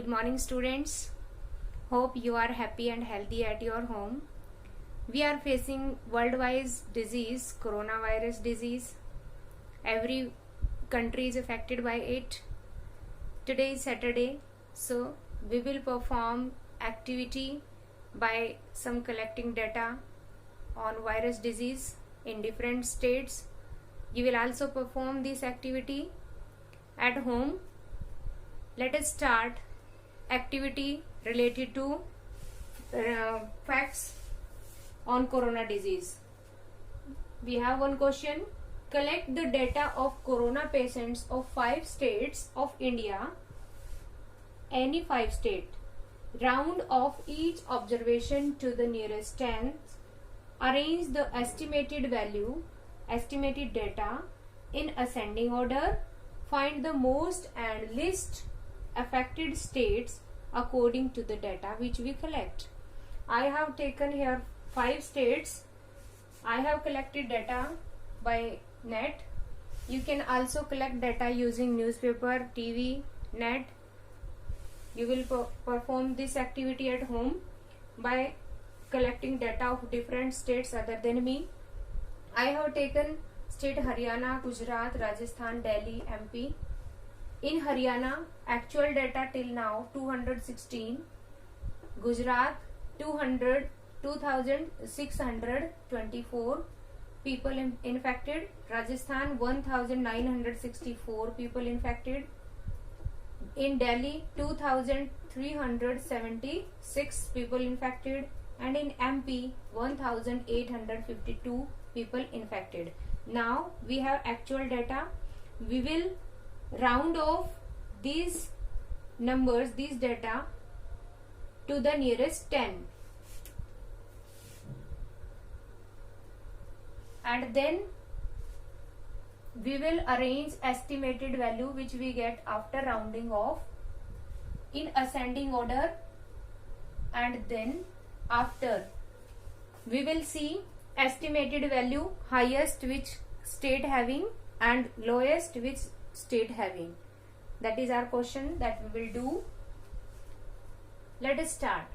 morning, students. Hope you are happy and healthy at your home. We are facing worldwide disease, coronavirus disease. Every country is affected by it. Today is Saturday, so we will perform activity by some collecting data on virus disease in different states. You will also perform this activity at home. Let us start activity related to facts on corona disease. We have one question. Collect the data of corona patients of 5 states of India, any 5 state. Round off each observation to the nearest tenth. Arrange the estimated data in ascending order. Find the most and least affected states according to the data which we collect. I have taken here 5 states. I have collected data by net. You can also collect data using newspaper, TV, net. You will perform this activity at home by collecting data of different states other than me. I have taken state Haryana, Gujarat, Rajasthan, Delhi, MP. In Haryana, actual data till now 216, Gujarat 2,624 people infected, Rajasthan 1,964 people infected, in Delhi 2,376 people infected, and in MP 1,852 people infected. Now we have actual data. We will round off these numbers, these data to the nearest 10, and then we will arrange estimated value which we get after rounding off in ascending order, and then after we will see estimated value, highest which state having and lowest which state having. That is our question that we will do. Let us start.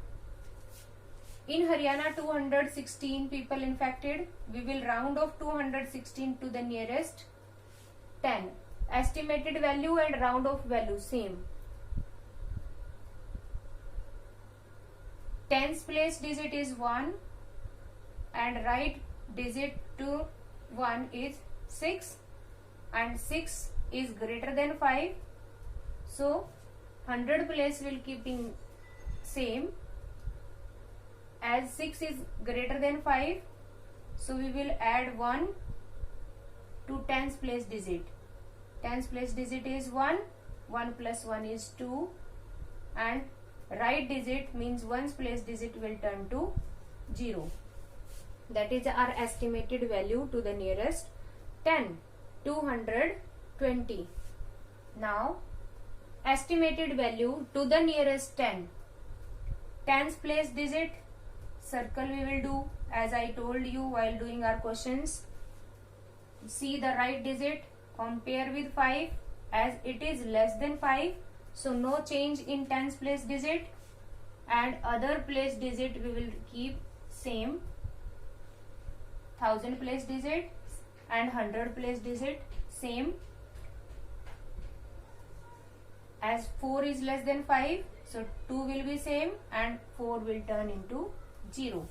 In Haryana 216 people infected. We will round off 216 to the nearest 10. Estimated value and round off value same. Tens place digit is 1 and right digit to 1 is 6 and 6 is greater than 5. So 100 place will keeping same, as 6 is greater than 5. So we will add 1 to tens place digit. Tens place digit is 1. 1 plus 1 is 2, and right digit means ones place digit will turn to 0. That is our estimated value to the nearest 10, 220. Now estimated value to the nearest 10. Tens place digit, circle we will do as I told you while doing our questions. See the right digit, compare with 5 as it is less than 5. So no change in tens place digit, and other place digit we will keep same. 1000 place digit and 100 place digit same, as 4 is less than 5. So 2 will be same and 4 will turn into 0.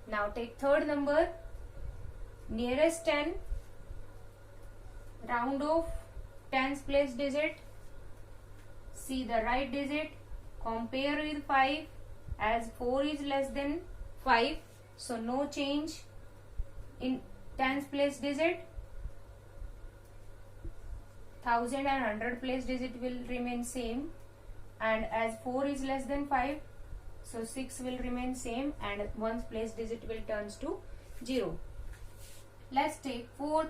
Now take third number, nearest 10, round off tens place digit. See the right digit, compare with 5 as 4 is less than 5. So no change in tens place digit. 1000 and 100 place digit will remain same, and as 4 is less than 5, so 6 will remain same and ones place digit will turns to 0. Let's take fourth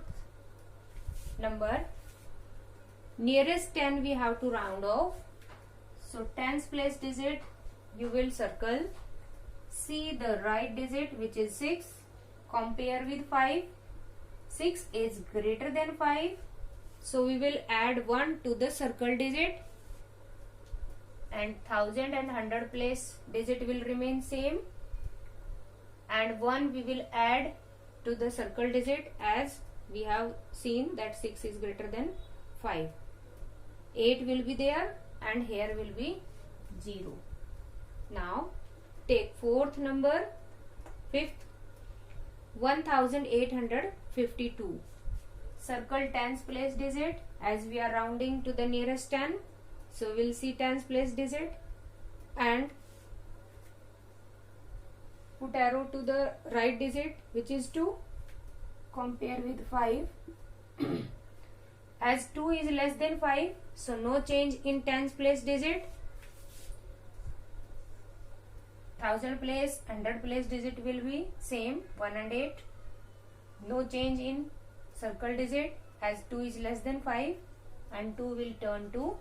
number. Nearest 10 we have to round off. So tens place digit you will circle. See the right digit which is 6. Compare with 5. 6 is greater than 5. So we will add 1 to the circle digit, and 1000 and 100 place digit will remain same, and 1 we will add to the circle digit as we have seen that 6 is greater than 5. 8 will be there and here will be 0. Now take fourth number, fifth, 1852. Circle tens place digit as we are rounding to the nearest 10. So we'll see tens place digit and put arrow to the right digit, which is 2. Compare with 5. As 2 is less than 5, so no change in tens place digit. 1000 place, 100 place digit will be same, 1 and 8. No change in circle digit as 2 is less than 5 and 2 will turn to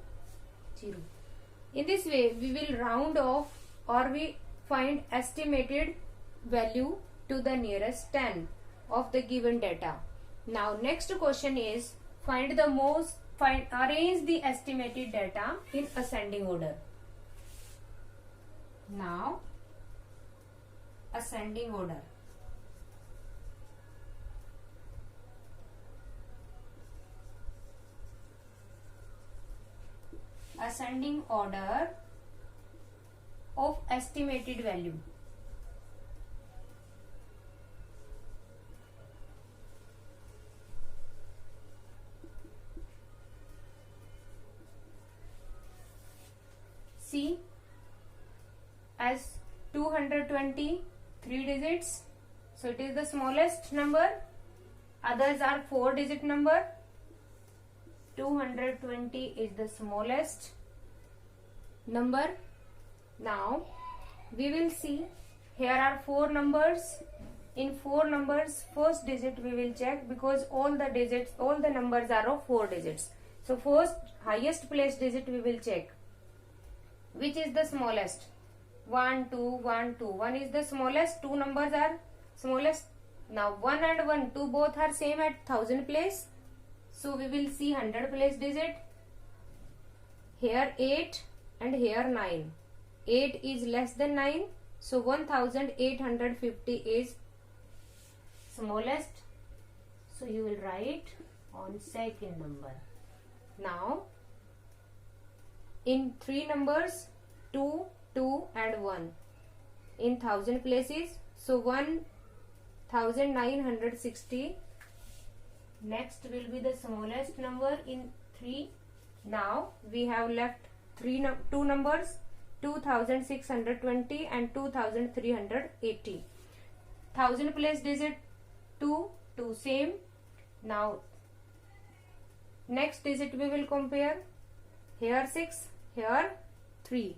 0. In this way we will round off or we find estimated value to the nearest 10 of the given data. Now next question is arrange the estimated data in ascending order. Now ascending order. Ascending order of estimated value. See, as 220, 3 digits, so it is the smallest number, others are 4 digit number. 220 is the smallest number. Now we will see here are 4 numbers. In 4 numbers, first digit we will check because all the numbers are of 4 digits. So first highest place digit we will check. Which is the smallest? 1, 2, 1, 2. 1 is the smallest. 2 numbers are smallest. Now 1 and 1, 2 both are same at 1000 place. So we will see 100 place digit. Here 8 and here 9. 8 is less than 9. So 1850 is smallest. So you will write on second number. Now in 3 numbers, 2, 2 and 1 in 1000 places. So 1960. Next will be the smallest number in 3. Now we have left 2 numbers, 2620 and 2380. 1000 place digit 2, 2 same. Now next digit we will compare. Here 6, here 3.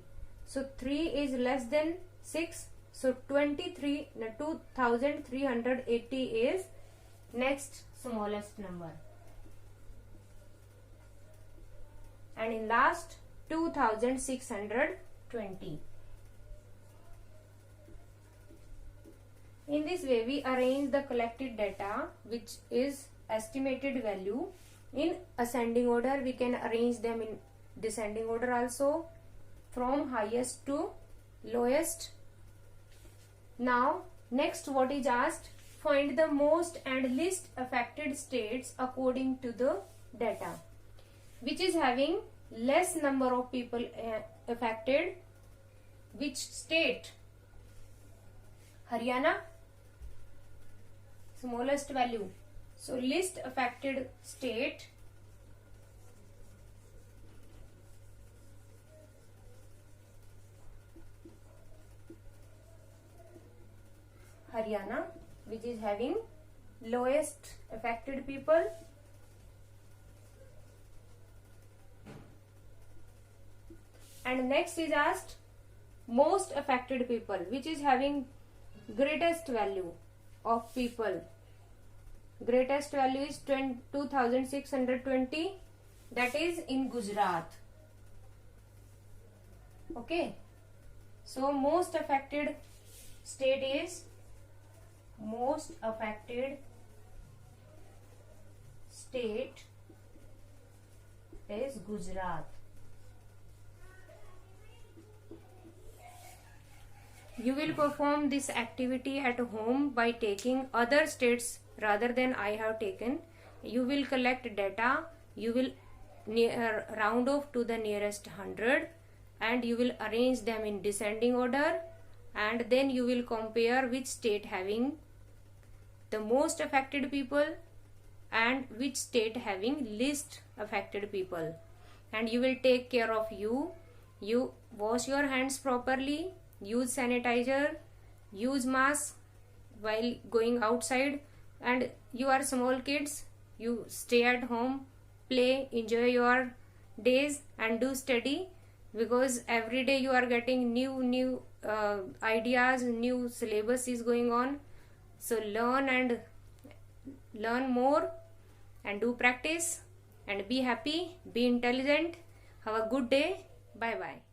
So 3 is less than 6. So 2380 is next smallest number. And in last 2620. In this way we arrange the collected data, which is estimated value, in ascending order. We can arrange them in descending order also, from highest to lowest. Now next what is asked? Find the most and least affected states according to the data. Which is having less number of people affected? Which state? Haryana, smallest value. So least affected state Haryana, which is having lowest affected people. And next is asked most affected people, which is having greatest value of people. Greatest value is 2620, that is in Gujarat. Okay, so most affected state is Gujarat. You will perform this activity at home by taking other states rather than I have taken. You will collect data, you will round off to the nearest 100 and you will arrange them in descending order, and then you will compare which state having the most affected people and which state having least affected people. And you will take care of you. You wash your hands properly, use sanitizer, use mask while going outside, and you are small kids, you stay at home, play, enjoy your days and do study, because every day you are getting new ideas, new syllabus is going on. So learn more and do practice and be happy, be intelligent. Have a good day. Bye bye.